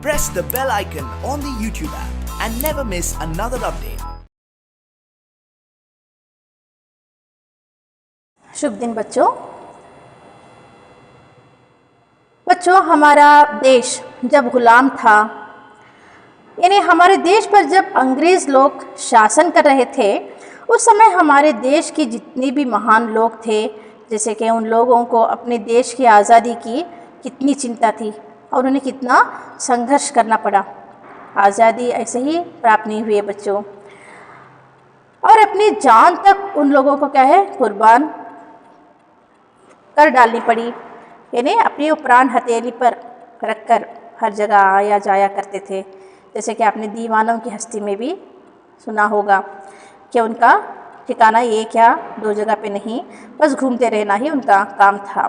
press the bell icon on the YouTube app and never miss another update. शुभ दिन बच्चों। हमारा देश जब गुलाम था, यानी हमारे देश पर जब अंग्रेज़ लोग शासन कर रहे थे, उस समय हमारे देश के जितने भी महान लोग थे, जैसे कि उन लोगों को अपने देश की आज़ादी की कितनी चिंता थी और उन्हें कितना संघर्ष करना पड़ा। आज़ादी ऐसे ही प्राप्त नहीं हुई है बच्चों, और अपनी जान तक उन लोगों को क्या है कुर्बान कर डालनी पड़ी। यानी अपनी प्राण हथेली पर रखकर हर जगह आया जाया करते थे। जैसे कि आपने दीवानों की हस्ती में भी सुना होगा कि उनका ठिकाना एक या दो जगह पे नहीं, बस घूमते रहना ही उनका काम था।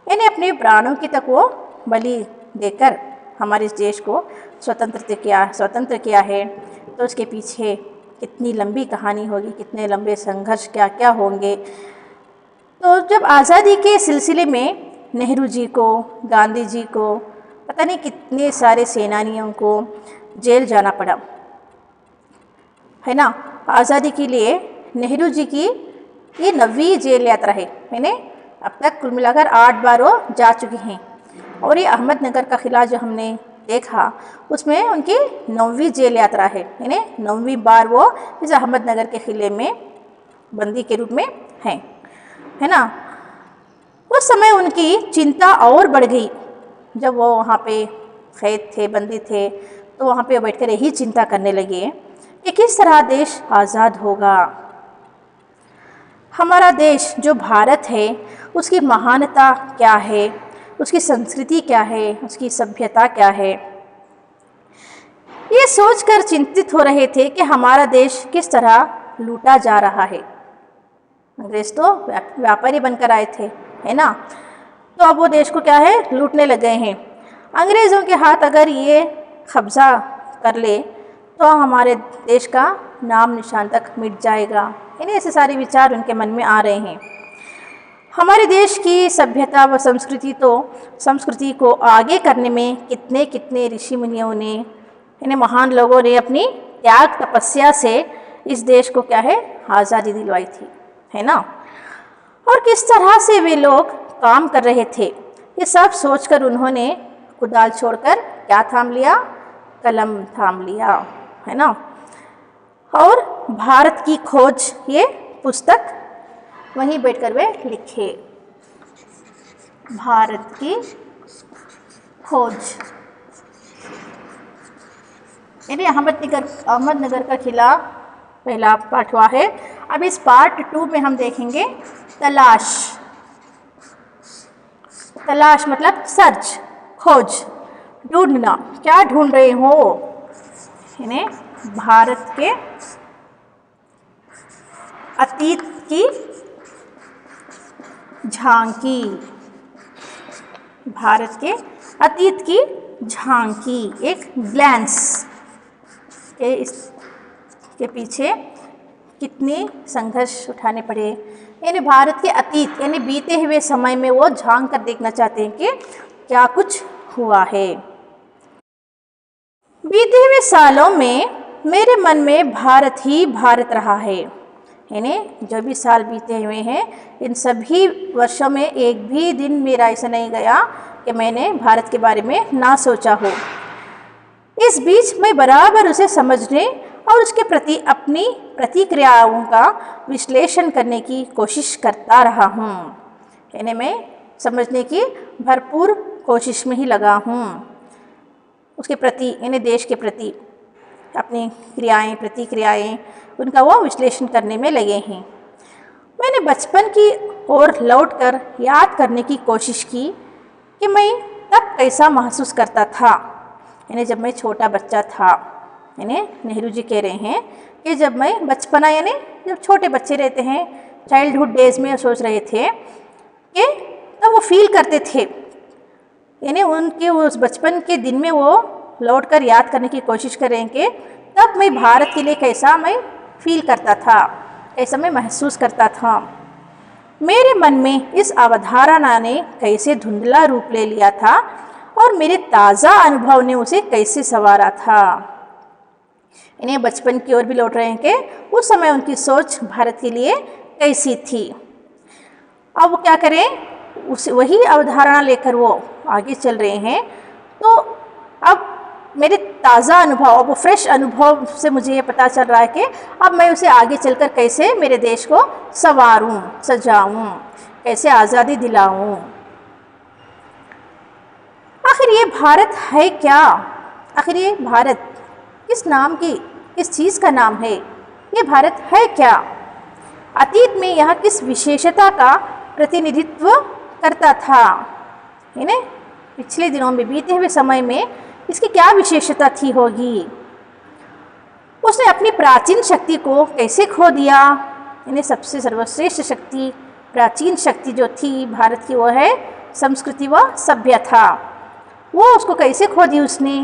यानी अपने प्राणों की तक वो बलि देकर हमारे इस देश को स्वतंत्र किया है। तो उसके पीछे कितनी लंबी कहानी होगी, कितने लंबे संघर्ष क्या क्या होंगे। तो जब आज़ादी के सिलसिले में नेहरू जी को, गांधी जी को, पता नहीं कितने सारे सेनानियों को जेल जाना पड़ा, है ना। आज़ादी के लिए नेहरू जी की ये 9वीं जेल यात्रा है। मैंने अब तक कुल मिलाकर 8 बार वो जा चुके हैं। और ये अहमदनगर का किला जो हमने देखा, उसमें उनकी 9वीं जेल यात्रा है। यानी 9वीं बार वो इस अहमदनगर के किले में बंदी के रूप में हैं, है ना। उस समय उनकी चिंता और बढ़ गई। जब वो वहाँ पे कैद थे, बंदी थे, तो वहाँ पे बैठकर यही चिंता करने लगे कि किस तरह देश आज़ाद होगा। हमारा देश जो भारत है, उसकी महानता क्या है, उसकी संस्कृति क्या है, उसकी सभ्यता क्या है, ये सोचकर चिंतित हो रहे थे कि हमारा देश किस तरह लूटा जा रहा है। अंग्रेज तो व्यापारी बनकर आए थे, है ना। तो अब वो देश को क्या है लूटने लग गए हैं। अंग्रेज़ों के हाथ अगर ये कब्ज़ा कर ले तो हमारे देश का नाम निशान तक मिट जाएगा। यानी ऐसे सारे विचार उनके मन में आ रहे हैं। हमारे देश की सभ्यता व संस्कृति को आगे करने में कितने कितने ऋषि मुनियों ने, यानी महान लोगों ने अपनी त्याग तपस्या से इस देश को क्या है आज़ादी दिलवाई थी, है ना। और किस तरह से वे लोग काम कर रहे थे, ये सब सोचकर उन्होंने कुदाल छोड़कर क्या थाम लिया, कलम थाम लिया, है ना। और भारत की खोज ये पुस्तक वहीं बैठकर वे लिखे, भारत की खोज। यानी अहमदनगर का किला पहला पार्ट हुआ है। अब इस पार्ट 2 में हम देखेंगे तलाश। तलाश मतलब सर्च, खोज, ढूंढना। क्या ढूंढ रहे हो, यानी भारत के अतीत की झांकी, भारत के अतीत की झांकी, एक ग्लैंस के इसके पीछे कितने संघर्ष उठाने पड़े। यानी भारत के अतीत यानी बीते हुए समय में वो झांक कर देखना चाहते हैं कि क्या कुछ हुआ है। बीते हुए सालों में मेरे मन में भारत ही भारत रहा है। यानी जो भी साल बीते हुए हैं, इन सभी वर्षों में एक भी दिन मेरा ऐसा नहीं गया कि मैंने भारत के बारे में ना सोचा हो। इस बीच मैं बराबर उसे समझने और उसके प्रति अपनी प्रतिक्रियाओं का विश्लेषण करने की कोशिश करता रहा हूँ। यानी मैं समझने की भरपूर कोशिश में ही लगा हूँ। उसके प्रति यानी देश के प्रति अपनी प्रतिक्रियाएं उनका वो विश्लेषण करने में लगे हैं। मैंने बचपन की ओर लौटकर याद करने की कोशिश की कि मैं तब कैसा महसूस करता था, यानी जब मैं छोटा बच्चा था। यानी नेहरू जी कह रहे हैं कि जब मैं बचपना यानी जब छोटे बच्चे रहते हैं, चाइल्डहुड डेज में सोच रहे थे कि तब वो फील करते थे। यानी उनके उस बचपन के दिन में वो लौटकर याद करने की कोशिश करेंगे तब मैं भारत के लिए कैसा मैं फील करता था, कैसा मैं महसूस करता था। मेरे मन में इस अवधारणा ने कैसे धुंधला रूप ले लिया था और मेरे ताज़ा अनुभव ने उसे कैसे संवारा था। इन्हें बचपन की ओर भी लौट रहे हैं कि उस समय उनकी सोच भारत के लिए कैसी थी। अब वो क्या करें, उस वही अवधारणा लेकर वो आगे चल रहे हैं। तो अब मेरे ताज़ा अनुभव, अब वो फ्रेश अनुभव से मुझे ये पता चल रहा है कि अब मैं उसे आगे चलकर कैसे मेरे देश को संवारूं, सजाऊं, कैसे आज़ादी दिलाऊं। आखिर ये भारत है क्या? आखिर ये भारत किस नाम की, किस चीज़ का नाम है? ये भारत है क्या? अतीत में यह किस विशेषता का प्रतिनिधित्व करता था? इन्हें पिछले दिनों में, बीते हुए समय में इसकी क्या विशेषता थी होगी? उसने अपनी प्राचीन शक्ति को कैसे खो दिया? इन्हें सबसे सर्वश्रेष्ठ शक्ति, प्राचीन शक्ति जो थी भारत की, वो है संस्कृति व सभ्यता। वो उसको कैसे खो दी उसने?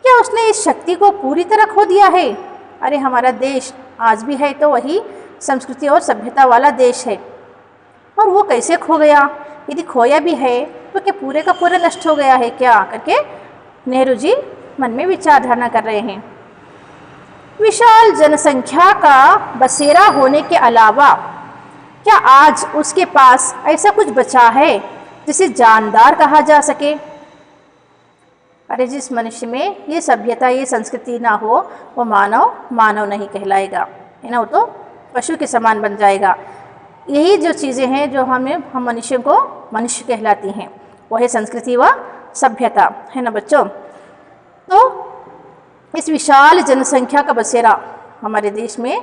क्या उसने इस शक्ति को पूरी तरह खो दिया है? अरे हमारा देश आज भी है तो वही संस्कृति और सभ्यता वाला देश है, और वो कैसे खो गया? यदि खोया भी है तो क्या पूरे का पूरा नष्ट हो गया है क्या? करके नेहरू जी मन में विचार धारणा कर रहे हैं। विशाल जनसंख्या का बसेरा होने के अलावा क्या आज उसके पास ऐसा कुछ बचा है जिसे जानदार कहा जा सके? अरे जिस मनुष्य में ये सभ्यता, ये संस्कृति ना हो, वो मानव मानव नहीं कहलाएगा, है ना, वो तो पशु के समान बन जाएगा। यही जो चीज़ें हैं जो हम मनुष्यों को मनुष्य कहलाती हैं, वो है संस्कृति व सभ्यता, है ना बच्चों। तो इस विशाल जनसंख्या का बसेरा हमारे देश में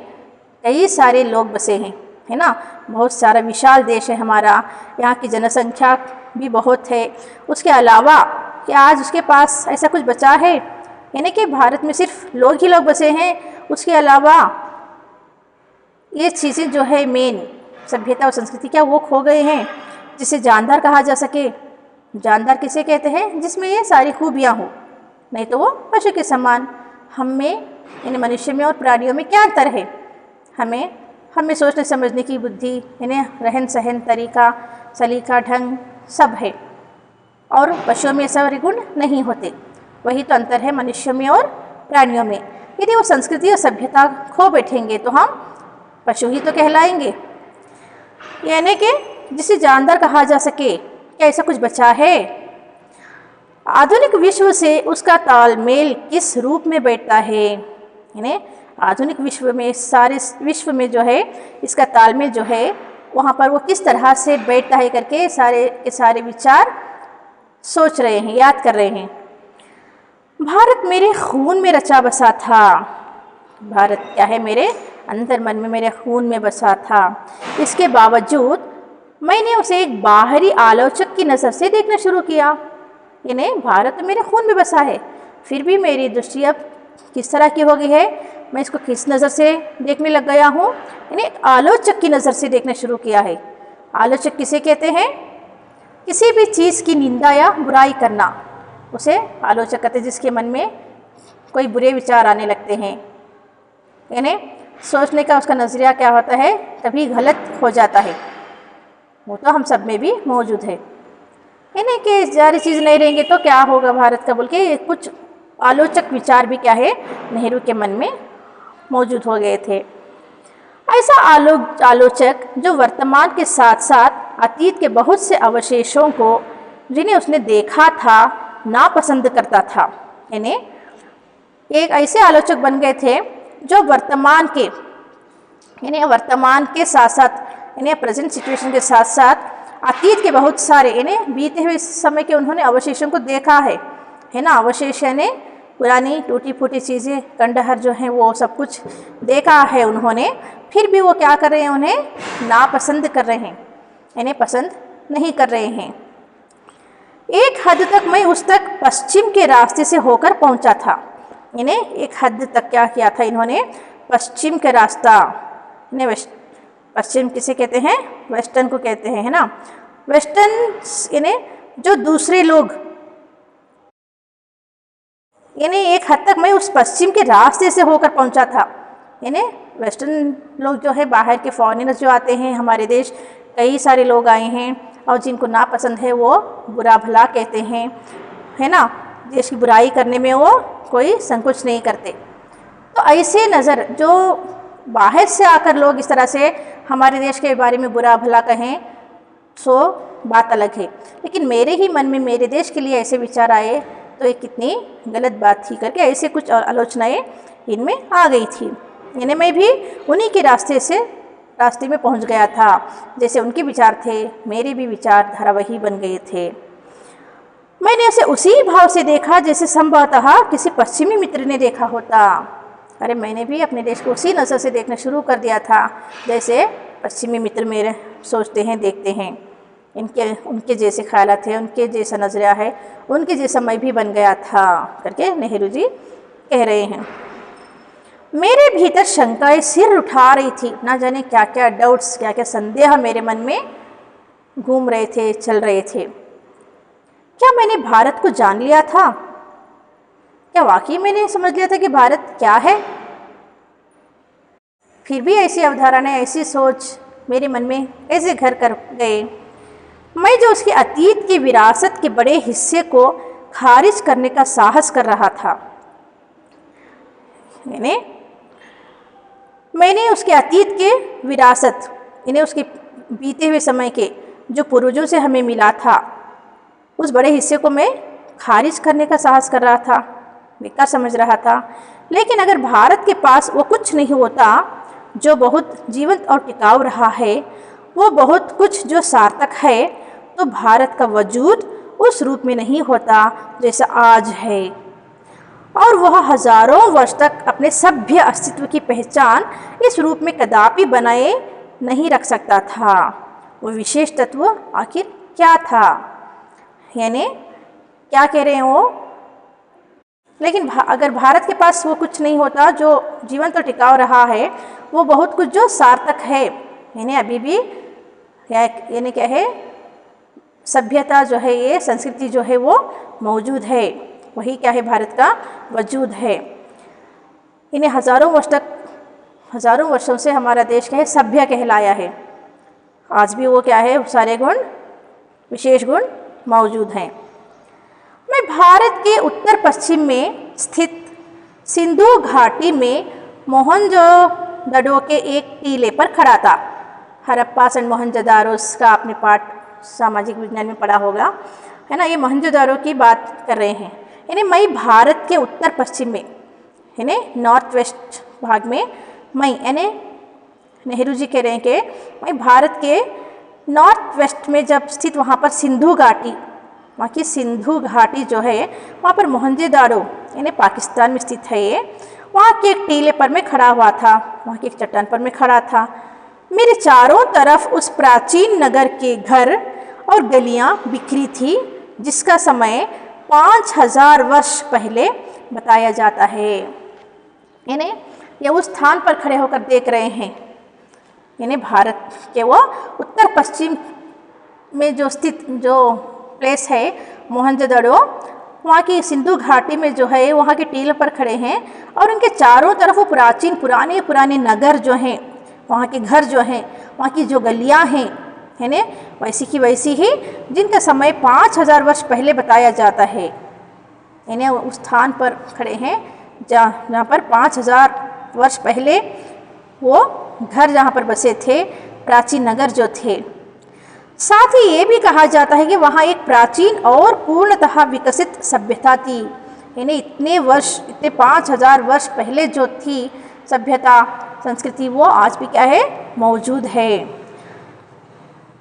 कई सारे लोग बसे हैं, है ना, बहुत सारा विशाल देश है हमारा, यहाँ की जनसंख्या भी बहुत है। उसके अलावा क्या आज उसके पास ऐसा कुछ बचा है? यानी कि भारत में सिर्फ लोग ही लोग बसे हैं, उसके अलावा ये चीज़ें जो है मेन सभ्यता और संस्कृति, क्या वो खो गए हैं जिसे जानदार कहा जा सके? जानदार किसे कहते हैं? जिसमें ये सारी खूबियाँ हो, नहीं तो वो पशु के समान। हम में, यानी मनुष्य में और प्राणियों में क्या अंतर है? हमें सोचने समझने की बुद्धि, यानी रहन सहन तरीका, सलीका, ढंग सब है, और पशुओं में सारे गुण नहीं होते। वही तो अंतर है मनुष्यों में और प्राणियों में। यदि वो संस्कृति और सभ्यता खो बैठेंगे तो हम पशु ही तो कहलाएंगे। यानी कि जिसे जानदार कहा जा सके, क्या ऐसा कुछ बचा है? आधुनिक विश्व से उसका तालमेल किस रूप में बैठता है? यानी आधुनिक विश्व में, सारे विश्व में जो है इसका तालमेल जो है वहाँ पर वो किस तरह से बैठता है करके सारे के सारे विचार सोच रहे हैं, याद कर रहे हैं। भारत मेरे खून में रचा बसा था। भारत क्या है? मेरे अंतर मन में, मेरे खून में बसा था। इसके बावजूद मैंने उसे एक बाहरी आलोचक की नज़र से देखना शुरू किया। यानी भारत तो मेरे खून में बसा है, फिर भी मेरी दृष्टि अब किस तरह की हो गई है? मैं इसको किस नज़र से देखने लग गया हूँ? यानी आलोचक की नज़र से देखना शुरू किया है। आलोचक किसे कहते हैं? किसी भी चीज़ की निंदा या बुराई करना, उसे आलोचक कहते हैं। जिसके मन में कोई बुरे विचार आने लगते हैं, यानी सोचने का उसका नज़रिया क्या होता है, कभी गलत हो जाता है, वो तो हम सब में भी मौजूद है। यानी कि सारी चीज़ नहीं रहेंगे तो क्या होगा भारत का, बोल के कुछ आलोचक विचार भी क्या है नेहरू के मन में मौजूद हो गए थे। ऐसा आलोचक जो वर्तमान के साथ साथ अतीत के बहुत से अवशेषों को, जिन्हें उसने देखा था, नापसंद करता था। यानी एक ऐसे आलोचक बन गए थे जो वर्तमान के साथ साथ, यानी प्रेजेंट सिचुएशन के साथ साथ अतीत के बहुत सारे, यानी बीते हुए समय के उन्होंने अवशेषों को देखा है ना। अवशेष यानी पुरानी टूटी फूटी चीज़ें, खंडहर जो हैं, वो सब कुछ देखा है उन्होंने। फिर भी वो क्या कर रहे हैं? उन्हें नापसंद कर रहे हैं, यानी पसंद नहीं कर रहे हैं। एक हद तक मैं उस तक पश्चिम के रास्ते से होकर पहुंचा था। यानी एक हद तक क्या किया था इन्होंने? पश्चिम के रास्ता, पश्चिम किसे कहते हैं? वेस्टर्न को कहते हैं, है ना। वेस्टर्न यानी जो दूसरे लोग, यानी एक हद तक मैं उस पश्चिम के रास्ते से होकर पहुंचा था। यानी वेस्टर्न लोग जो है, बाहर के फॉरेनर्स जो आते हैं हमारे देश, कई सारे लोग आए हैं और जिनको नापसंद है वो बुरा भला कहते हैं, है ना, देश की बुराई करने में वो कोई संकोच नहीं करते। तो ऐसे नज़र जो बाहर से आकर लोग इस तरह से हमारे देश के बारे में बुरा भला कहें, सो बात अलग है, लेकिन मेरे ही मन में मेरे देश के लिए ऐसे विचार आए तो ये कितनी गलत बात थी करके ऐसे कुछ आलोचनाएं इनमें आ गई थी। यानी मैं भी उन्हीं के रास्ते में पहुंच गया था, जैसे उनके विचार थे मेरे भी विचारधारा वही बन गए थे। मैंने उसे उसी भाव से देखा जैसे संभवतः किसी पश्चिमी मित्र ने देखा होता। अरे मैंने भी अपने देश को उसी नज़र से देखना शुरू कर दिया था जैसे पश्चिमी मित्र मेरे सोचते हैं, देखते हैं। उनके जैसे ख्यालात थे, उनके जैसा नज़रिया है, उनके जैसा मैं भी बन गया था करके नेहरू जी कह रहे हैं। मेरे भीतर शंकाएं सिर उठा रही थी, ना जाने क्या क्या डाउट्स, क्या क्या संदेह मेरे मन में घूम रहे थे, चल रहे थे। क्या मैंने भारत को जान लिया था? क्या वाकई मैंने समझ लिया था कि भारत क्या है? फिर भी ऐसी अवधारणा, ऐसी सोच मेरे मन में कैसे घर कर गए? मैं जो उसके अतीत की विरासत के बड़े हिस्से को खारिज करने का साहस कर रहा था, मैंने उसके अतीत के विरासत, इन्हें उसके बीते हुए समय के जो पूर्वजों से हमें मिला था, उस बड़े हिस्से को मैं खारिज करने का साहस कर रहा था, बेकार समझ रहा था। लेकिन अगर भारत के पास वो कुछ नहीं होता जो बहुत जीवंत और टिकाऊ रहा है, वो बहुत कुछ जो सार्थक है, तो भारत का वजूद उस रूप में नहीं होता जैसा आज है, और वह हजारों वर्ष तक अपने सभ्य अस्तित्व की पहचान इस रूप में कदापि बनाए नहीं रख सकता था। वो विशेष तत्व आखिर क्या था? यानी क्या कह रहे हैं वो? लेकिन अगर भारत के पास वो कुछ नहीं होता जो जीवन तो टिकाऊ रहा है, वो बहुत कुछ जो सार्थक है, यानी अभी भी यानी क्या है, सभ्यता जो है, ये संस्कृति जो है वो मौजूद है, वही क्या है, भारत का वजूद है। इन्हें हजारों वर्षों से हमारा देश क्या है, सभ्य कहलाया है। आज भी वो क्या है, सारे गुण, विशेष गुण मौजूद हैं। मैं भारत के उत्तर पश्चिम में स्थित सिंधु घाटी में मोहनजोदड़ो के एक टीले पर खड़ा था। हड़प्पा एंड मोहनजोदड़ो का आपने पाठ सामाजिक विज्ञान में पढ़ा होगा, है ना। ये मोहनजोदड़ो की बात कर रहे हैं। यानी मैं भारत के उत्तर पश्चिम में, यानी नॉर्थ वेस्ट भाग में, मैं यानी नेहरू जी कह रहे हैं कि मैं भारत के नॉर्थ वेस्ट में जब स्थित वहाँ पर सिंधु घाटी, वहाँ की सिंधु घाटी जो है, वहाँ पर मोहनजोदड़ो यानी पाकिस्तान में स्थित है ये, वहाँ के एक टीले पर मैं खड़ा हुआ था, वहाँ की एक चट्टान पर मैं खड़ा था। मेरे चारों तरफ उस प्राचीन नगर के घर और गलियाँ बिखरी थी, जिसका समय 5000 वर्ष पहले बताया जाता है। यानी ये उस स्थान पर खड़े होकर देख रहे हैं, यानी भारत के वो उत्तर पश्चिम में जो स्थित जो प्लेस है मोहनजोदड़ो, वहाँ की सिंधु घाटी में जो है, वहाँ के टीले पर खड़े हैं, और उनके चारों तरफ वो प्राचीन पुराने नगर जो हैं, वहाँ के घर जो हैं, वहाँ की जो गलियाँ हैं, है ना, वैसी की वैसी ही, जिनका समय 5000 वर्ष पहले बताया जाता है। यानी उस स्थान पर खड़े हैं जहाँ पर 5000 वर्ष पहले वो घर जहाँ पर बसे थे, प्राचीन नगर जो थे। साथ ही ये भी कहा जाता है कि वहाँ एक प्राचीन और पूर्णतः विकसित सभ्यता थी। यानी इतने 5000 वर्ष पहले जो थी सभ्यता, संस्कृति, वो आज भी क्या है, मौजूद है।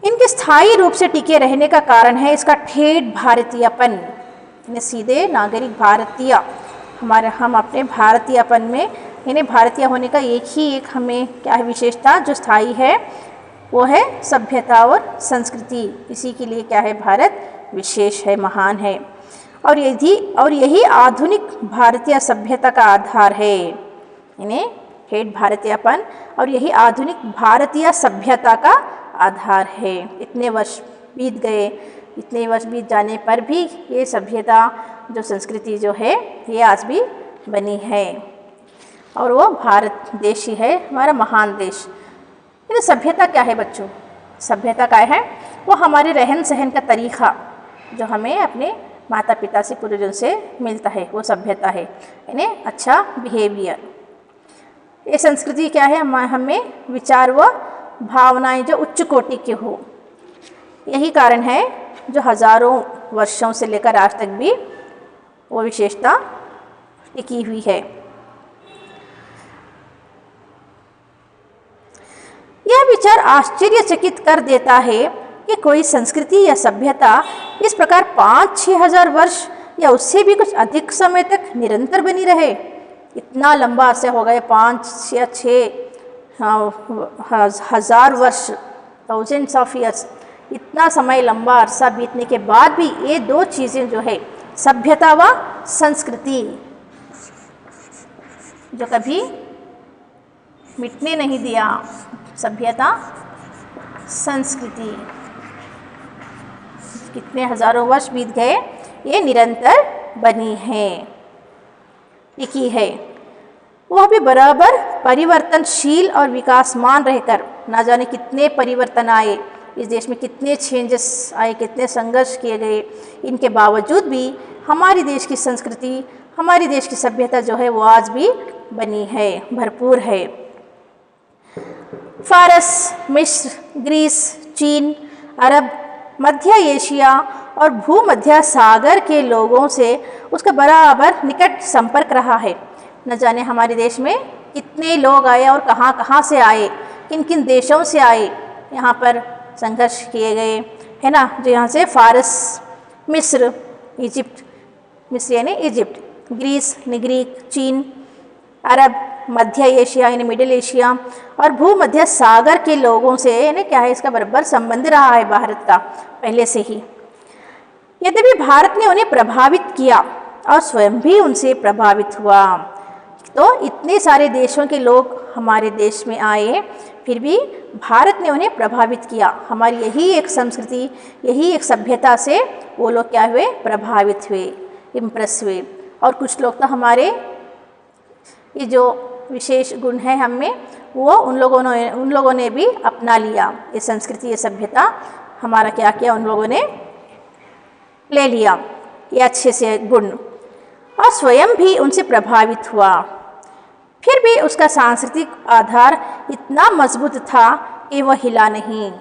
इनके स्थायी रूप से टिके रहने का कारण है इसका ठेठ भारतीयपन, यानी सीधे नागरिक भारतीय, हम अपने भारतीयपन में, यानी भारतीय होने का एक हमें क्या है विशेषता जो स्थायी है, वो है सभ्यता और संस्कृति। इसी के लिए क्या है, भारत विशेष है, महान है, और यही आधुनिक भारतीय सभ्यता का आधार है। यानी ठेठ भारतीयपन, और यही आधुनिक भारतीय सभ्यता का आधार है। इतने वर्ष बीत गए, इतने वर्ष बीत जाने पर भी ये सभ्यता, जो संस्कृति जो है, ये आज भी बनी है, और वो भारत देश ही है, हमारा महान देश। ये सभ्यता क्या है बच्चों? सभ्यता क्या है? वो हमारे रहन सहन का तरीक़ा, जो हमें अपने माता पिता से पूर्वजों से मिलता है, वो सभ्यता है, यानी अच्छा बिहेवियर। ये संस्कृति क्या है, हमें विचार व भावनाएं जो उच्च कोटि के हो। यही कारण है जो हजारों वर्षों से लेकर आज तक भी वो विशेषता टिकी हुई है। यह विचार आश्चर्यचकित कर देता है कि कोई संस्कृति या सभ्यता इस प्रकार 5-6 हजार वर्ष या उससे भी कुछ अधिक समय तक निरंतर बनी रहे। इतना लंबा अरसा हो गए, 5 या 6 हजार वर्ष, थाउजेंड्स ऑफ ईयर्स, इतना समय लंबा अरसा बीतने के बाद भी ये दो चीज़ें जो है, सभ्यता व संस्कृति, जो कभी मिटने नहीं दिया, सभ्यता संस्कृति, कितने हजारों वर्ष बीत गए, ये निरंतर बनी है, टिकी है। वह भी बराबर परिवर्तनशील और विकासमान रहकर, ना जाने कितने परिवर्तन आए इस देश में, कितने चेंजेस आए, कितने संघर्ष किए गए, इनके बावजूद भी हमारे देश की संस्कृति, हमारे देश की सभ्यता जो है वो आज भी बनी है, भरपूर है। फारस, मिस्र, ग्रीस, चीन, अरब, मध्य एशिया और भूमध्य सागर के लोगों से उसका बराबर निकट संपर्क रहा है। न जाने हमारे देश में कितने लोग आए और कहाँ कहाँ से आए, किन किन देशों से आए, यहाँ पर संघर्ष किए गए, है ना। जो यहाँ से फारस, मिस्र, इजिप्ट, मिस्र यानी इजिप्ट, ग्रीस यानी ग्रीक, चीन, अरब, मध्य एशिया यानी मिडिल एशिया और भूमध्य सागर के लोगों से यानी क्या है, इसका बराबर संबंध रहा है भारत का पहले से ही। यद्यपि भारत ने उन्हें प्रभावित किया और स्वयं भी उनसे प्रभावित हुआ, तो इतने सारे देशों के लोग हमारे देश में आए, फिर भी भारत ने उन्हें प्रभावित किया। हमारी यही एक संस्कृति, यही एक सभ्यता से वो लोग क्या हुए, प्रभावित हुए, इम्प्रेस हुए। और कुछ लोग तो हमारे ये जो विशेष गुण है हम में, वो उन लोगों ने भी अपना लिया। ये संस्कृति, ये सभ्यता हमारा क्या किया, उन लोगों ने ले लिया ये अच्छे से गुण, और स्वयं भी उनसे प्रभावित हुआ। फिर भी उसका सांस्कृतिक आधार इतना मजबूत था कि वह हिला नहीं।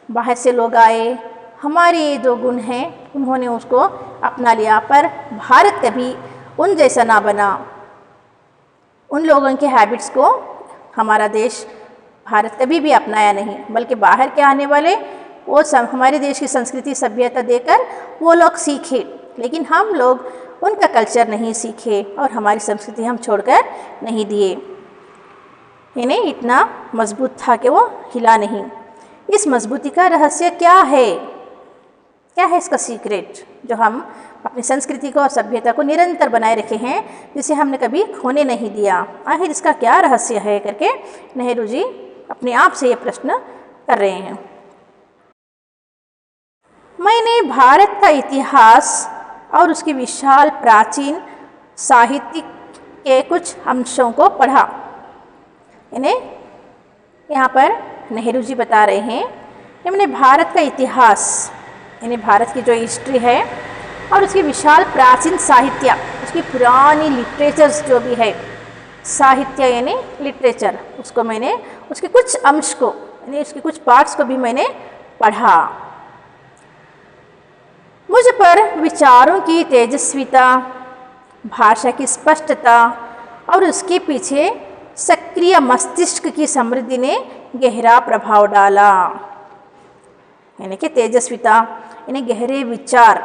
बाहर से लोग आए, हमारे ये जो गुण हैं उन्होंने उसको अपना लिया, पर भारत कभी उन जैसा ना बना। उन लोगों के हैबिट्स को हमारा देश भारत कभी भी अपनाया नहीं, बल्कि बाहर के आने वाले वो हमारे देश की संस्कृति सभ्यता देकर वो लोग सीखे, लेकिन हम लोग उनका कल्चर नहीं सीखे और हमारी संस्कृति हम छोड़कर नहीं दिए। इन्हें इतना मजबूत था कि वो हिला नहीं। इस मजबूती का रहस्य क्या है, क्या है इसका सीक्रेट, जो हम अपनी संस्कृति को और सभ्यता को निरंतर बनाए रखे हैं, जिसे हमने कभी खोने नहीं दिया। आखिर इसका क्या रहस्य है करके नेहरू जी अपने आप से ये प्रश्न कर रहे हैं। मैंने भारत का इतिहास और उसके विशाल प्राचीन साहित्य के कुछ अंशों को पढ़ा। इन्हें यहाँ पर नेहरू जी बता रहे हैं कि मैंने भारत का इतिहास, यानी भारत की जो हिस्ट्री है, और उसकी विशाल प्राचीन साहित्य, उसकी पुरानी लिटरेचर्स जो भी है, साहित्य यानी लिटरेचर, उसको मैंने उसके कुछ अंश को यानी उसके कुछ पार्ट्स को भी मैंने पढ़ा। मुझ पर विचारों की तेजस्विता, भाषा की स्पष्टता और उसके पीछे सक्रिय मस्तिष्क की समृद्धि ने गहरा प्रभाव डाला। यानी कि तेजस्विता यानी गहरे विचार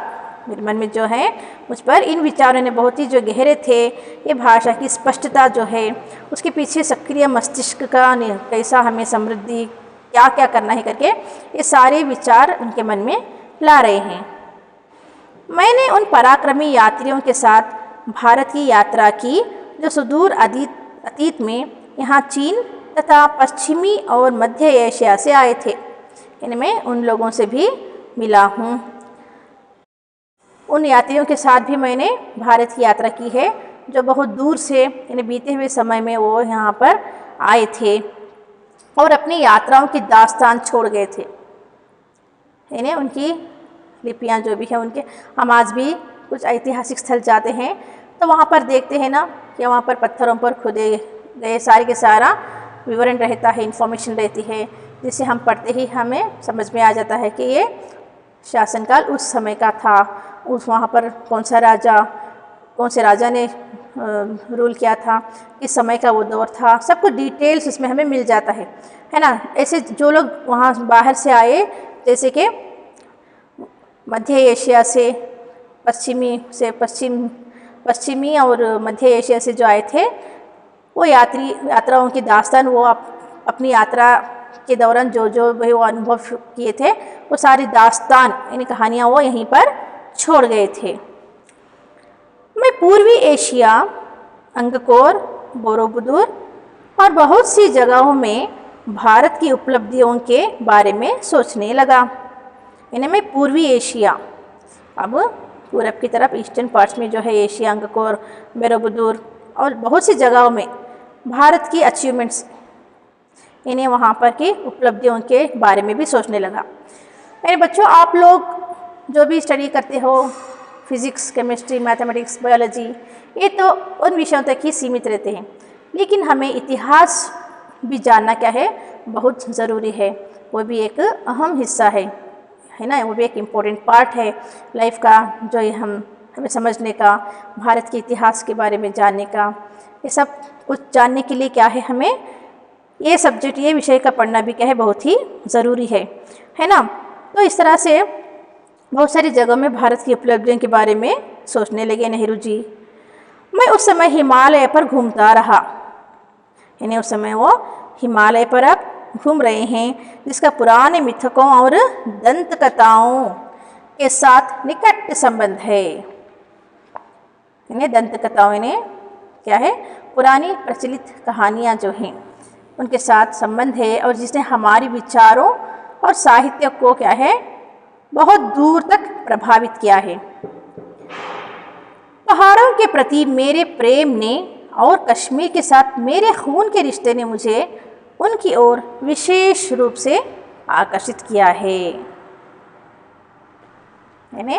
मेरे मन में जो है, मुझ पर इन विचारों ने बहुत ही जो गहरे थे। ये भाषा की स्पष्टता जो है, उसके पीछे सक्रिय मस्तिष्क का कैसा हमें समृद्धि, क्या क्या करना है करके ये सारे विचार उनके मन में ला रहे हैं। मैंने उन पराक्रमी यात्रियों के साथ भारत की यात्रा की जो सुदूर अतीत में यहाँ चीन तथा पश्चिमी और मध्य एशिया से आए थे। इनमें उन लोगों से भी मिला हूँ। उन यात्रियों के साथ भी मैंने भारत की यात्रा की है जो बहुत दूर से यानी बीते हुए समय में वो यहाँ पर आए थे और अपनी यात्राओं की दास्तान छोड़ गए थे। यानी उनकी लिपियाँ जो भी हैं उनके हम आज भी कुछ ऐतिहासिक स्थल जाते हैं तो वहाँ पर देखते हैं ना कि वहाँ पर पत्थरों पर खुदे गए सारे के सारा विवरण रहता है, इन्फॉर्मेशन रहती है, जिसे हम पढ़ते ही हमें समझ में आ जाता है कि ये शासनकाल उस समय का था, उस वहाँ पर कौन से राजा ने रूल किया था, किस समय का वो दौर था, सब कुछ डिटेल्स इसमें हमें मिल जाता है ना। ऐसे जो लोग वहाँ बाहर से आए, जैसे कि मध्य एशिया से पश्चिमी और मध्य एशिया से जो आए थे, वो यात्राओं की दास्तान वो अपनी यात्रा के दौरान जो भी वो अनुभव किए थे, वो सारी दास्तान यानी कहानियाँ वो यहीं पर छोड़ गए थे। मैं पूर्वी एशिया, अंगकोर, बोरोबुदुर और बहुत सी जगहों में भारत की उपलब्धियों के बारे में सोचने लगा। यानी मैं पूर्वी एशिया, अब पूरब की तरफ ईस्टर्न पार्ट्स में जो है एशिया, अंगकोर, बोरोबुदुर और बहुत सी जगहों में भारत की अचीवमेंट्स, इन्हें वहाँ पर की उपलब्धियों के बारे में भी सोचने लगा। मेरे बच्चों, आप लोग जो भी स्टडी करते हो, फिज़िक्स, केमिस्ट्री, मैथमेटिक्स, बायोलॉजी, ये तो उन विषयों तक ही सीमित रहते हैं, लेकिन हमें इतिहास भी जानना क्या है, बहुत ज़रूरी है। वो भी एक अहम हिस्सा है ना, वो भी एक इम्पोर्टेंट पार्ट है लाइफ का, जो ये हमें समझने का, भारत के इतिहास के बारे में जानने का, ये सब कुछ जानने के लिए क्या है, हमें ये सब्जेक्ट, ये विषय का पढ़ना भी क्या है, बहुत ही ज़रूरी है ना। तो इस तरह से बहुत सारी जगहों में भारत की उपलब्धियों के बारे में सोचने लगे नेहरू जी। मैं उस समय हिमालय पर घूमता रहा, यानी उस समय वो हिमालय पर अब घूम रहे हैं, जिसका पुराने मिथकों और दंत कथाओं के साथ निकट संबंध है। इन्हें दंत कथाओं, इन्हें क्या है, पुरानी प्रचलित कहानियाँ जो हैं उनके साथ संबंध है, और जिसने हमारे विचारों और साहित्य को क्या है, बहुत दूर तक प्रभावित किया है। पहाड़ों के प्रति मेरे प्रेम ने और कश्मीर के साथ मेरे खून के रिश्ते ने मुझे उनकी ओर विशेष रूप से आकर्षित किया है। यानी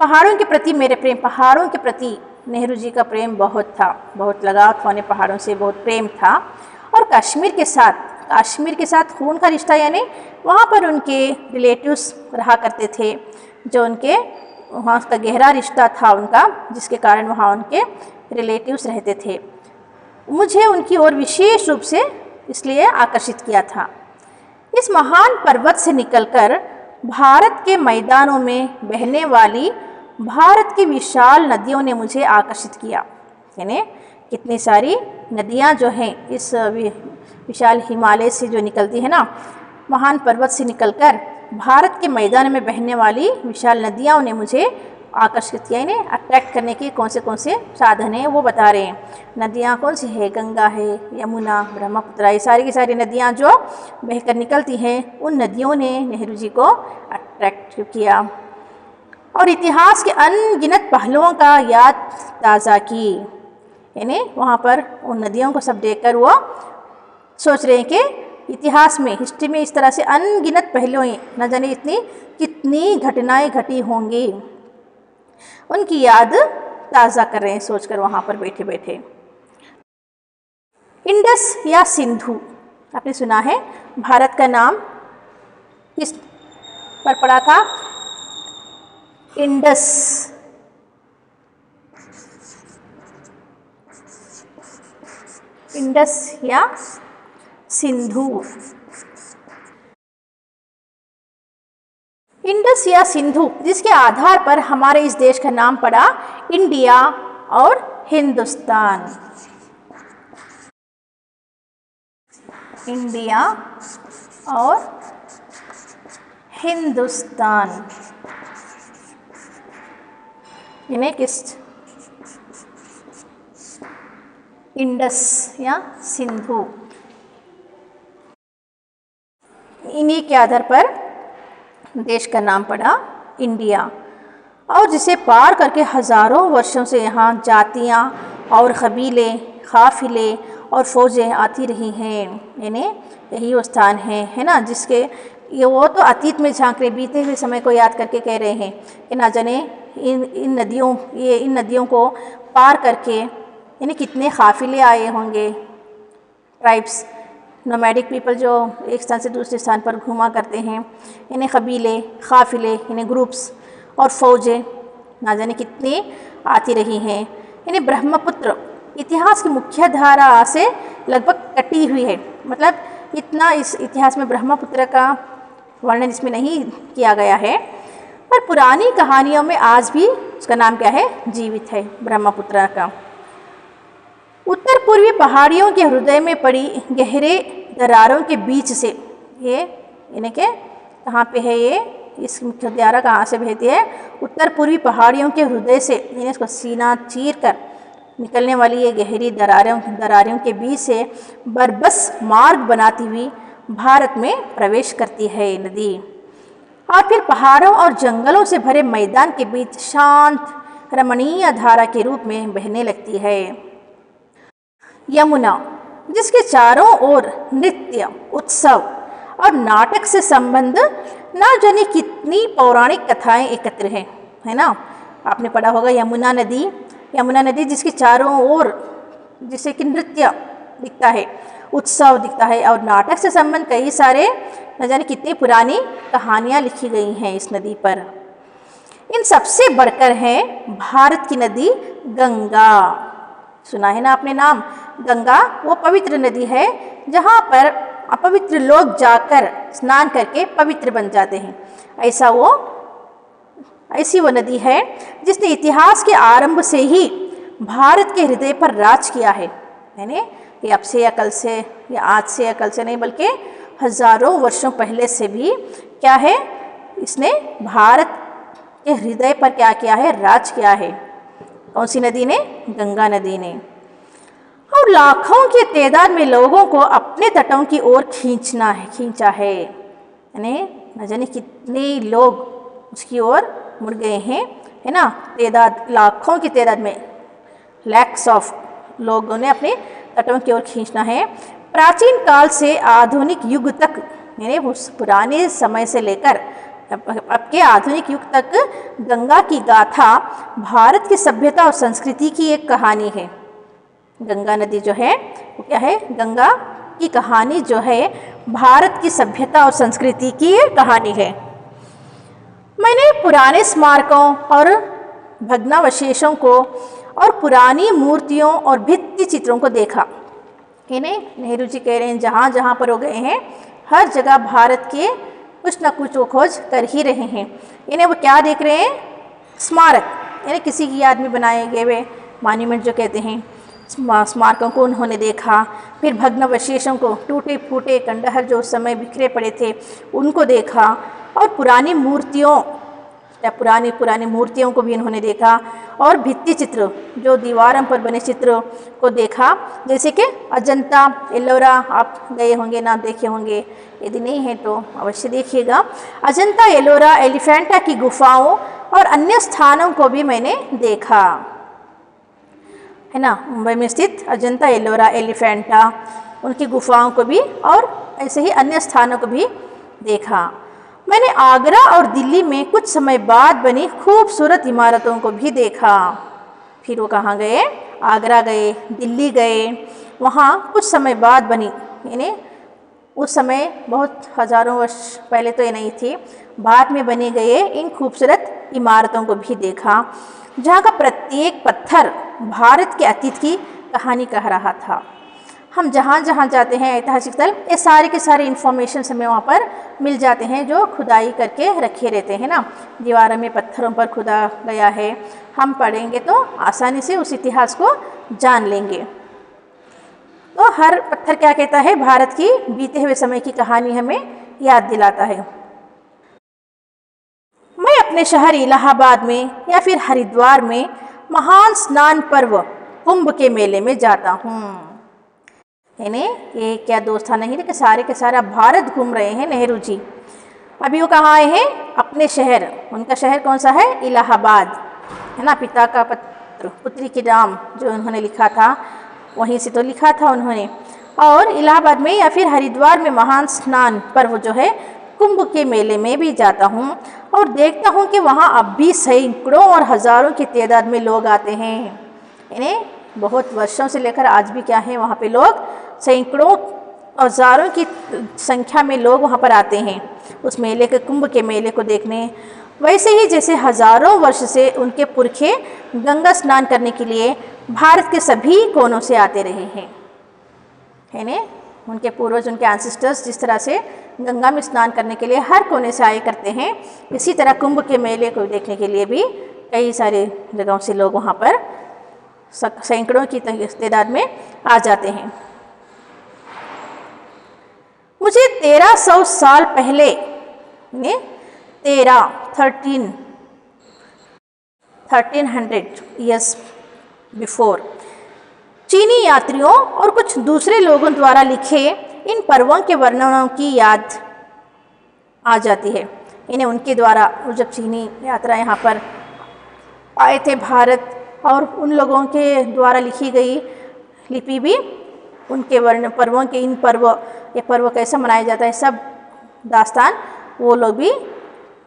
पहाड़ों के प्रति मेरे प्रेम, पहाड़ों के प्रति नेहरू जी का प्रेम बहुत था, बहुत लगाव था उन्हें पहाड़ों से, बहुत प्रेम था। और कश्मीर के साथ खून का रिश्ता, यानी वहाँ पर उनके रिलेटिव्स रहा करते थे, जो उनके वहाँ का गहरा रिश्ता था उनका, जिसके कारण वहाँ उनके रिलेटिव्स रहते थे। मुझे उनकी ओर विशेष रूप से इसलिए आकर्षित किया था। इस महान पर्वत से निकलकर भारत के मैदानों में बहने वाली भारत की विशाल नदियों ने मुझे आकर्षित किया। यानी कितनी सारी नदियाँ जो हैं इस विशाल हिमालय से जो निकलती है ना, महान पर्वत से निकलकर भारत के मैदान में बहने वाली विशाल नदियाँ ने मुझे आकर्षित किया। इन्हें अट्रैक्ट करने के कौन से साधन हैं वो बता रहे हैं। नदियाँ कौन सी है, गंगा है, यमुना, ब्रह्मपुत्र, ये सारी की सारी नदियाँ जो बहकर निकलती हैं, उन नदियों ने नेहरू जी को अट्रैक्ट किया और इतिहास के अनगिनत पहलुओं का याद ताज़ा की। यानी वहाँ पर उन नदियों को सब देखकर वो सोच रहे हैं कि इतिहास में, हिस्ट्री में इस तरह से अनगिनत पहलुओं, न जाने इतनी कितनी घटनाएं घटी होंगी, उनकी याद ताज़ा कर रहे हैं सोचकर वहाँ पर बैठे बैठे। इंडस या सिंधु, आपने सुना है, भारत का नाम किस पर पड़ा था? इंडस। इंडस या सिंधु। इंडस या सिंधु, जिसके आधार पर हमारे इस देश का नाम पड़ा इंडिया और हिंदुस्तान। इंडिया और हिंदुस्तान, इन्हें किस, इंडस या सिंधु, इन्हीं के आधार पर देश का नाम पड़ा इंडिया, और जिसे पार करके हज़ारों वर्षों से यहाँ जातियाँ और कबीले, काफ़िले और फ़ौजें आती रही हैं। यानी यही वो स्थान है ना, जिसके ये वो तो अतीत में झांक रहे, बीते हुए समय को याद करके कह रहे हैं कि ना जाने इन नदियों को पार करके यानी कितने काफिले आए होंगे। ट्राइब्स, नोमैडिक पीपल जो एक स्थान से दूसरे स्थान पर घूमा करते हैं, इन्हें कबीले, काफिले, इन्हें ग्रुप्स और फौजें ना जाने कितनी आती रही हैं। इन्हें ब्रह्मपुत्र इतिहास की मुख्य धारा से लगभग कटी हुई है, मतलब इतना इस इतिहास में ब्रह्मपुत्र का वर्णन इसमें नहीं किया गया है, पर पुरानी कहानियों में आज भी उसका नाम क्या है, जीवित है ब्रह्मपुत्र का। उत्तर पूर्वी पहाड़ियों के हृदय में पड़ी गहरे दरारों के बीच से ये इन्हें के कहाँ पे है, ये इस मुख्य धारा कहाँ से बहती है, उत्तर पूर्वी पहाड़ियों के हृदय से इन्हें इसको सीना चीर कर निकलने वाली ये गहरी दरारों के बीच से बरबस मार्ग बनाती हुई भारत में प्रवेश करती है ये नदी, और फिर पहाड़ों और जंगलों से भरे मैदान के बीच शांत रमणीय धारा के रूप में बहने लगती है। यमुना, जिसके चारों ओर नृत्य, उत्सव और नाटक से संबंध ना जाने कितनी पौराणिक कथाएं एकत्र हैं, है ना। आपने पढ़ा होगा यमुना नदी जिसके चारों ओर जिसे कि नृत्य दिखता है, उत्सव दिखता है और नाटक से संबंध कई सारे न जाने कितनी पुरानी कहानियाँ लिखी गई हैं इस नदी पर। इन सबसे बढ़कर है भारत की नदी गंगा। सुना है ना आपने नाम, गंगा वो पवित्र नदी है जहाँ पर अपवित्र लोग जाकर स्नान करके पवित्र बन जाते हैं। ऐसी वो नदी है जिसने इतिहास के आरंभ से ही भारत के हृदय पर राज किया है। यानी ये अब से या कल से या आज से या कल से नहीं, बल्कि हजारों वर्षों पहले से भी क्या है, इसने भारत के हृदय पर क्या किया है, राज किया है। कौन सी नदी ने? गंगा नदी ने। और लाखों की तादाद में लोगों को अपने तटों की ओर खींचा है। यानी न जाने कितने लोग उसकी ओर मुड़ गए हैं, है ना। लाखों की तादाद में, लैक्स ऑफ लोगों ने अपने तटों की ओर खींचना है। प्राचीन काल से आधुनिक युग तक, यानी उस पुराने समय से लेकर अब के आधुनिक युग तक गंगा की गाथा भारत की सभ्यता और संस्कृति की एक कहानी है। गंगा नदी जो है वो क्या है, गंगा की कहानी जो है भारत की सभ्यता और संस्कृति की एक कहानी है। मैंने पुराने स्मारकों और भग्नावशेषों को और पुरानी मूर्तियों और भित्ति चित्रों को देखा। इन्हें नेहरू जी कह रहे हैं जहाँ जहाँ पर हो गए हैं हर जगह भारत के कुछ न कुछ वो खोज कर ही रहे हैं। इन्हें वो क्या देख रहे हैं, स्मारक, यानी किसी की याद में बनाए गए हुए मॉन्यूमेंट जो कहते हैं, स्मारकों को उन्होंने देखा। फिर भग्नावशेषों को, टूटे फूटे खंडहर जो उस समय बिखरे पड़े थे उनको देखा, और पुरानी मूर्तियों को भी इन्होंने देखा, और भित्ति चित्र जो दीवारों पर बने चित्रों को देखा, जैसे कि अजंता एलोरा। आप गए होंगे ना, देखे होंगे, यदि नहीं है तो अवश्य देखिएगा। अजंता एलोरा, एलिफेंटा की गुफाओं और अन्य स्थानों को भी मैंने देखा, है ना। मुंबई में स्थित अजंता एलोरा, एलिफेंटा, उनकी गुफाओं को भी और ऐसे ही अन्य स्थानों को भी देखा। मैंने आगरा और दिल्ली में कुछ समय बाद बनी खूबसूरत इमारतों को भी देखा। फिर वो कहाँ गए, आगरा गए, दिल्ली गए, वहाँ कुछ समय बाद बनी, यानी उस समय बहुत हजारों वर्ष पहले तो ये नहीं थी, बाद में बने गए इन खूबसूरत इमारतों को भी देखा, जहाँ का प्रत्येक पत्थर भारत के अतीत की कहानी कह रहा था। हम जहाँ जहाँ जाते हैं ऐतिहासिक स्थल, ये सारे के सारे इन्फॉर्मेशन हमें वहाँ पर मिल जाते हैं जो खुदाई करके रखे रहते हैं ना। दीवारों में पत्थरों पर खुदा गया है, हम पढ़ेंगे तो आसानी से उस इतिहास को जान लेंगे। तो हर पत्थर क्या कहता है, भारत की बीते हुए समय की कहानी हमें याद दिलाता है। मैं अपने शहर इलाहाबाद में या फिर हरिद्वार में महान स्नान पर्व कुंभ के मेले में जाता हूँ। यानी ये क्या दोस्त था नहीं, लेकिन सारे के सारा भारत घूम रहे हैं नेहरू जी। अभी वो कहाँ आए हैं, अपने शहर। उनका शहर कौन सा है, इलाहाबाद, है ना। पिता का पत्र, पुत्री के नाम जो उन्होंने लिखा था वहीं से तो लिखा था उन्होंने। और इलाहाबाद में या फिर हरिद्वार में महान स्नान पर्व जो है कुंभ के मेले में भी जाता हूँ और देखता हूँ कि वहाँ अब भी सैकड़ों और हज़ारों की तादाद में लोग आते हैं। इन्हें बहुत वर्षों से लेकर आज भी क्या है, वहाँ पे लोग सैकड़ों और हज़ारों की संख्या में लोग वहाँ पर आते हैं उस मेले के, कुंभ के मेले को देखने। वैसे ही जैसे हज़ारों वर्ष से उनके पुरखे गंगा स्नान करने के लिए भारत के सभी कोनों से आते रहे हैं, है ना। उनके पूर्वज, उनके एंसेस्टर्स जिस तरह से गंगा में स्नान करने के लिए हर कोने से आए करते हैं, इसी तरह कुंभ के मेले को देखने के लिए भी कई सारे जगहों से लोग वहाँ पर सैकड़ों की तादाद में आ जाते हैं। मुझे 1300 साल पहले 1300 ईयर्स बिफोर चीनी यात्रियों और कुछ दूसरे लोगों द्वारा लिखे इन पर्वों के वर्णनों की याद आ जाती है। इन्हें उनके द्वारा, जब चीनी यात्रा यहाँ पर आए थे भारत, और उन लोगों के द्वारा लिखी गई लिपि भी उनके पर्वों के, इन पर्व, ये पर्व कैसा मनाया जाता है, सब दास्तान वो लोग भी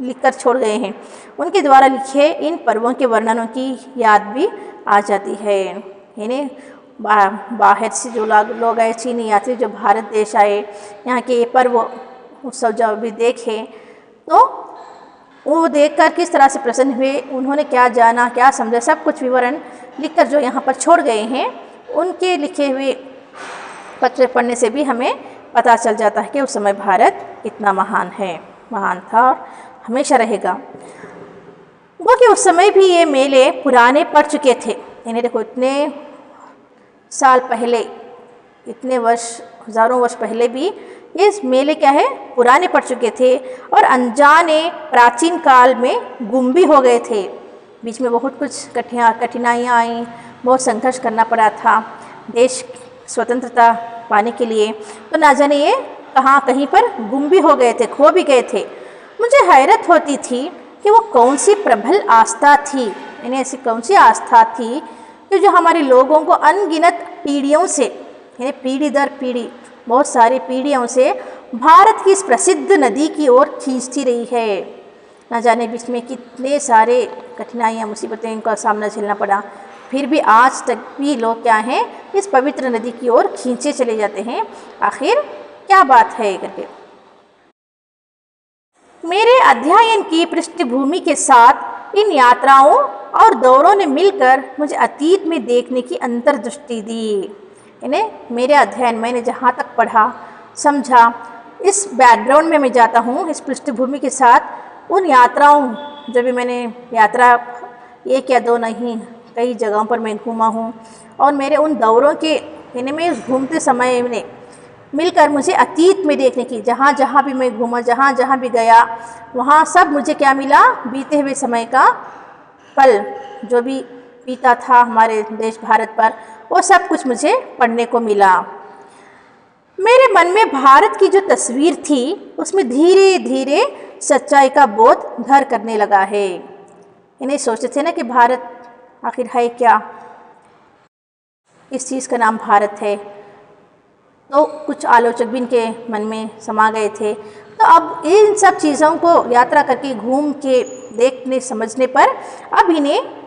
लिखकर छोड़ गए हैं। उनके द्वारा लिखे इन पर्वों के वर्णनों की याद भी आ जाती है। इन्हें बाहर से जो लोग आए, चीनी यात्री जो भारत देश आए, यहाँ के ये पर्व उत्सव जब भी देखे तो वो देखकर किस तरह से प्रसन्न हुए, उन्होंने क्या जाना, क्या समझा, सब कुछ विवरण लिखकर जो यहाँ पर छोड़ गए हैं, उनके लिखे हुए पत्र पढ़ने से भी हमें पता चल जाता है कि उस समय भारत कितना महान था और हमेशा रहेगा। वो कि उस समय भी ये मेले पुराने पड़ चुके थे। इन्हें देखो, इतने साल पहले, इतने वर्ष, हज़ारों वर्ष पहले भी ये मेले क्या है, पुराने पड़ चुके थे और अनजाने प्राचीन काल में गुम भी हो गए थे। बीच में बहुत कुछ कठिनाइयाँ आई, बहुत संघर्ष करना पड़ा था देश स्वतंत्रता पाने के लिए, तो ना जाने ये कहीं पर गुम भी हो गए थे, खो भी गए थे। मुझे हैरत होती थी कि वो कौन सी प्रबल आस्था थी, इन्हें ऐसी कौन सी आस्था थी कि जो हमारे लोगों को अनगिनत पीढ़ियों से, इन्हें पीढ़ी दर पीढ़ी, बहुत सारी पीढ़ियों से भारत की इस प्रसिद्ध नदी की ओर खींचती रही है। ना जाने बीच में कितने सारे कठिनाइयाँ, मुसीबतें इनका सामना झेलना पड़ा, फिर भी आज तक भी लोग क्या हैं, इस पवित्र नदी की ओर खींचे चले जाते हैं। आखिर क्या बात है करके। मेरे अध्ययन की पृष्ठभूमि के साथ इन यात्राओं और दौरों ने मिलकर मुझे अतीत में देखने की अंतर्दृष्टि दी। इन्हें मेरे अध्ययन, मैंने जहाँ तक पढ़ा समझा, इस बैकग्राउंड में मैं जाता हूँ, इस पृष्ठभूमि के साथ उन यात्राओं, जब भी मैंने यात्रा एक या दो नहीं, कई जगहों पर मैं घूमा हूँ, और मेरे उन दौरों के इन्हें में घूमते समय में मिलकर मुझे अतीत में देखने की, जहाँ जहाँ भी मैं घूमा, जहाँ जहाँ भी गया, वहाँ सब मुझे क्या मिला, बीते हुए समय का पल जो भी बीता था हमारे देश भारत पर, वो सब कुछ मुझे पढ़ने को मिला। मेरे मन में भारत की जो तस्वीर थी उसमें धीरे धीरे सच्चाई का बोध घर करने लगा है। इन्हें सोचते थे ना कि भारत आखिर है क्या, इस चीज़ का नाम भारत है, तो कुछ आलोचक भी इनके मन में समा गए थे। तो अब इन सब चीज़ों को यात्रा करके, घूम के, देखने समझने पर अब इन्हें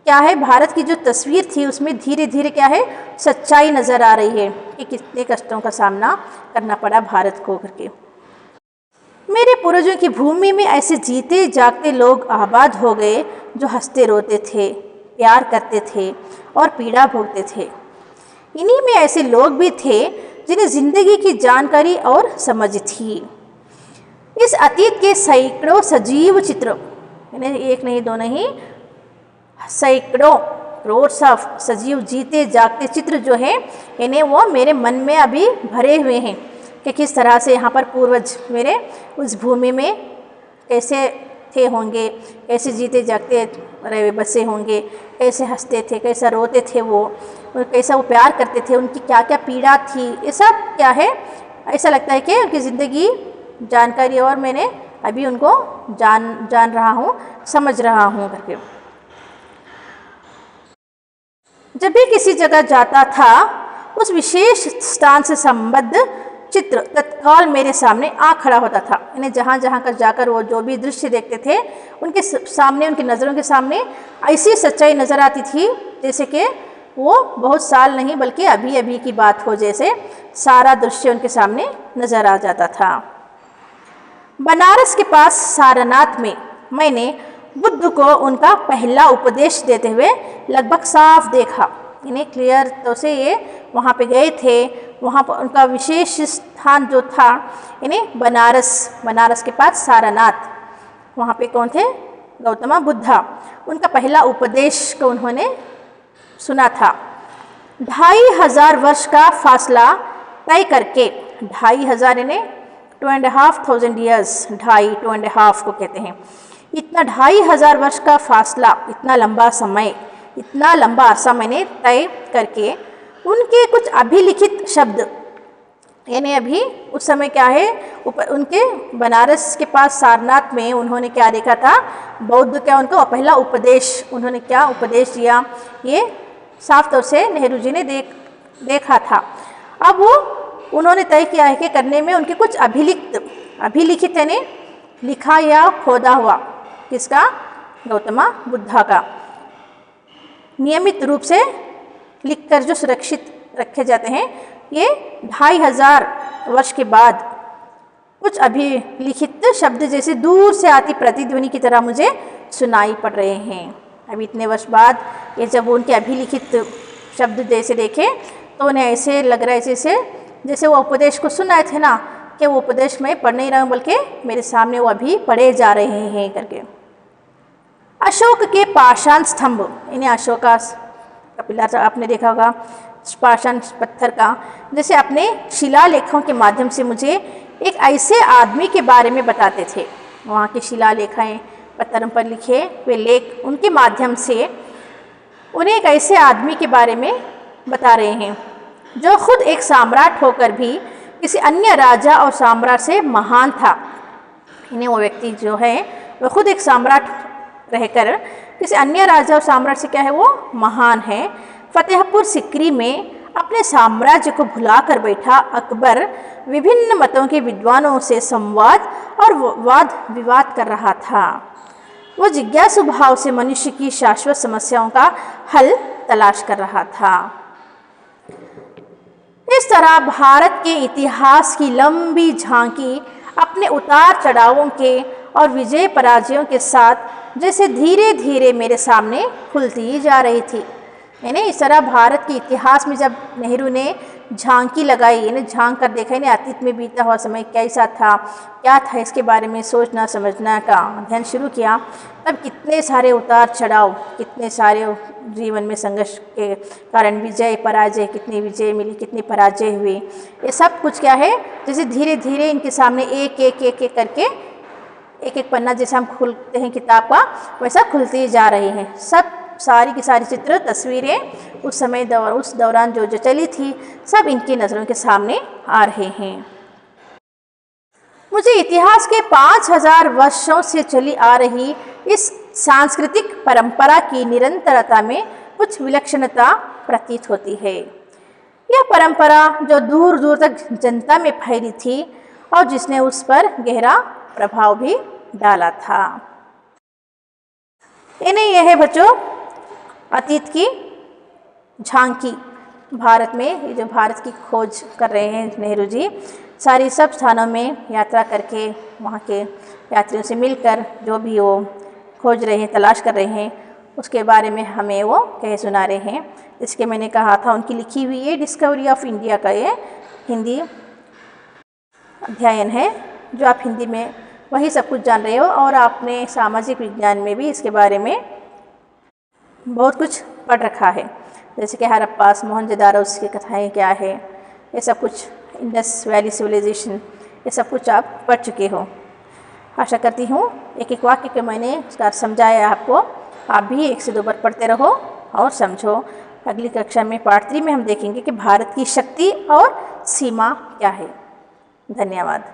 क्या है, भारत की जो तस्वीर थी उसमें धीरे धीरे क्या है, सच्चाई नज़र आ रही है कि कितने कष्टों का सामना करना पड़ा भारत को करके। मेरे पूर्वजों की भूमि में ऐसे जीते जागते लोग आबाद हो गए जो हंसते रोते थे, प्यार करते थे और पीड़ा भोगते थे। इन्हीं में ऐसे लोग भी थे जिन्हें जिंदगी की जानकारी और समझ थी। इस अतीत के सैकड़ों सजीव चित्र, इन्हें एक नहीं दो नहीं, सैकड़ों करोड़ ऑफ सजीव जीते जागते चित्र जो है, इन्हें वो मेरे मन में अभी भरे हुए हैं कि किस तरह से यहाँ पर पूर्वज मेरे उस भूमि में कैसे थे होंगे, कैसे जीते जागते रहे बसे होंगे, कैसे हंसते थे, कैसा रोते थे वो, कैसा वो प्यार करते थे, उनकी क्या क्या पीड़ा थी, ये सब क्या है, ऐसा लगता है कि उनकी ज़िंदगी जानकारी और मैंने अभी उनको जान रहा हूँ, समझ रहा हूँ करके। जब भी किसी जगह जाता था उस विशेष स्थान से संबद्ध चित्र तत्काल मेरे सामने आ खड़ा होता था। यानी जहाँ जहाँ का जाकर वो जो भी दृश्य देखते थे उनके सामने, उनकी नज़रों के सामने ऐसी सच्चाई नज़र आती थी जैसे कि वो बहुत साल नहीं बल्कि अभी अभी की बात हो, जैसे सारा दृश्य उनके सामने नज़र आ जाता था। बनारस के पास सारनाथ में मैंने बुद्ध को उनका पहला उपदेश देते हुए लगभग साफ देखा। इन्हें क्लियर तो से ये वहाँ पे गए थे। वहाँ पर उनका विशेष स्थान जो था, इन्हें बनारस के पास सारनाथ, वहाँ पे कौन थे? गौतम बुद्धा। उनका पहला उपदेश को उन्होंने सुना था। 2500 वर्ष का फासला तय करके, 2500 यानी 2,500 ईयर्स, 2.5 को कहते हैं। इतना 2500 वर्ष का फासला, इतना लंबा समय, इतना लंबा अरसा मैंने तय करके उनके कुछ अभिलिखित शब्द, यानी अभी उस समय क्या है, उनके बनारस के पास सारनाथ में उन्होंने क्या देखा था, बौद्ध का उनको पहला उपदेश, उन्होंने क्या उपदेश दिया, ये साफ तौर से नेहरू जी ने देखा था। अब वो उन्होंने तय किया है कि करने में उनके कुछ अभिलिखित यानी लिखा या खोदा हुआ, किसका? गौतम बुद्धा का, नियमित रूप से लिखकर जो सुरक्षित रखे जाते हैं, ये 2500 वर्ष के बाद कुछ अभिलिखित शब्द जैसे दूर से आती प्रतिध्वनि की तरह मुझे सुनाई पड़ रहे हैं। अभी इतने वर्ष बाद ये जब उनके अभिलिखित शब्द जैसे देखे तो उन्हें ऐसे लग रहा है जैसे वो उपदेश को सुनाए थे ना, कि वो उपदेश मैं पढ़ नहीं रहा हूँ बल्कि मेरे सामने वो अभी पढ़े जा रहे हैं करके। अशोक के पाषाण स्तंभ, इन्हें अशोक का पिलर आपने देखा होगा, पाषाण पत्थर का, जैसे अपने शिलालेखों के माध्यम से मुझे एक ऐसे आदमी के बारे में बताते थे। वहाँ के शिलालेखें पत्थरों पर लिखे वे लेख, उनके माध्यम से उन्हें एक ऐसे आदमी के बारे में बता रहे हैं जो खुद एक सम्राट होकर भी किसी अन्य राजा और सम्राट से महान था। इन्हें वो व्यक्ति जो है वह खुद एक सम्राट रहकर किसी अन्य राजा और सम्राट से क्या है, वो महान है। फतेहपुर सिकरी में अपने साम्राज्य को भुलाकर बैठा अकबर विभिन्न मतों के विद्वानों से संवाद और वाद विवाद कर रहा था। वो जिज्ञासु भाव से मनुष्य की शाश्वत समस्याओं का हल तलाश कर रहा था। इस तरह भारत के इतिहास की लंबी झांकी अपने उतार चढ़ावों के और विजय पराजयों के साथ जैसे धीरे धीरे मेरे सामने खुलती जा रही थी। यानी इस तरह भारत के इतिहास में जब नेहरू ने झांकी लगाई, यानी झांक कर देखा, यानी अतीत में बीता हुआ समय कैसा था, क्या था, इसके बारे में सोचना समझना का अध्ययन शुरू किया, तब कितने सारे उतार चढ़ाव, कितने सारे जीवन में संघर्ष के कारण विजय पराजय, कितनी विजय मिली, कितनी पराजय हुई, ये सब कुछ क्या है, जैसे धीरे धीरे इनके सामने एक एक एक एक करके एक एक पन्ना जैसे हम खोलते हैं किताब का, वैसा खुलती जा रही हैं। सब सारी की सारी चित्र तस्वीरें उस समय उस दौरान जो चली थी, सब इनकी नज़रों के सामने आ रहे हैं। मुझे इतिहास के 5000 वर्षों से चली आ रही इस सांस्कृतिक परंपरा की निरंतरता में कुछ विलक्षणता प्रतीत होती है। यह परंपरा जो दूर दूर तक जनता में फैली थी और जिसने उस पर गहरा प्रभाव भी डाला था। इन्हें यह है बच्चों अतीत की झांकी। भारत में ये जो भारत की खोज कर रहे हैं नेहरू जी, सारी सब स्थानों में यात्रा करके वहाँ के यात्रियों से मिलकर जो भी वो खोज रहे हैं, तलाश कर रहे हैं, उसके बारे में हमें वो कह सुना रहे हैं। इसके मैंने कहा था उनकी लिखी हुई ये डिस्कवरी ऑफ इंडिया का ये हिंदी अध्ययन है, जो आप हिंदी में वही सब कुछ जान रहे हो और आपने सामाजिक विज्ञान में भी इसके बारे में बहुत कुछ पढ़ रखा है, जैसे कि हड़प्पा मोहनजोदारो उसकी कथाएँ क्या है, ये सब कुछ इंडस वैली सिविलाइजेशन, ये सब कुछ आप पढ़ चुके हो। आशा करती हूँ एक एक वाक्य के मैंने उसका समझाया आपको, आप भी 1 से 2 बार पढ़ते रहो और समझो। अगली कक्षा में पार्ट 3 में हम देखेंगे कि भारत की शक्ति और सीमा क्या है। धन्यवाद।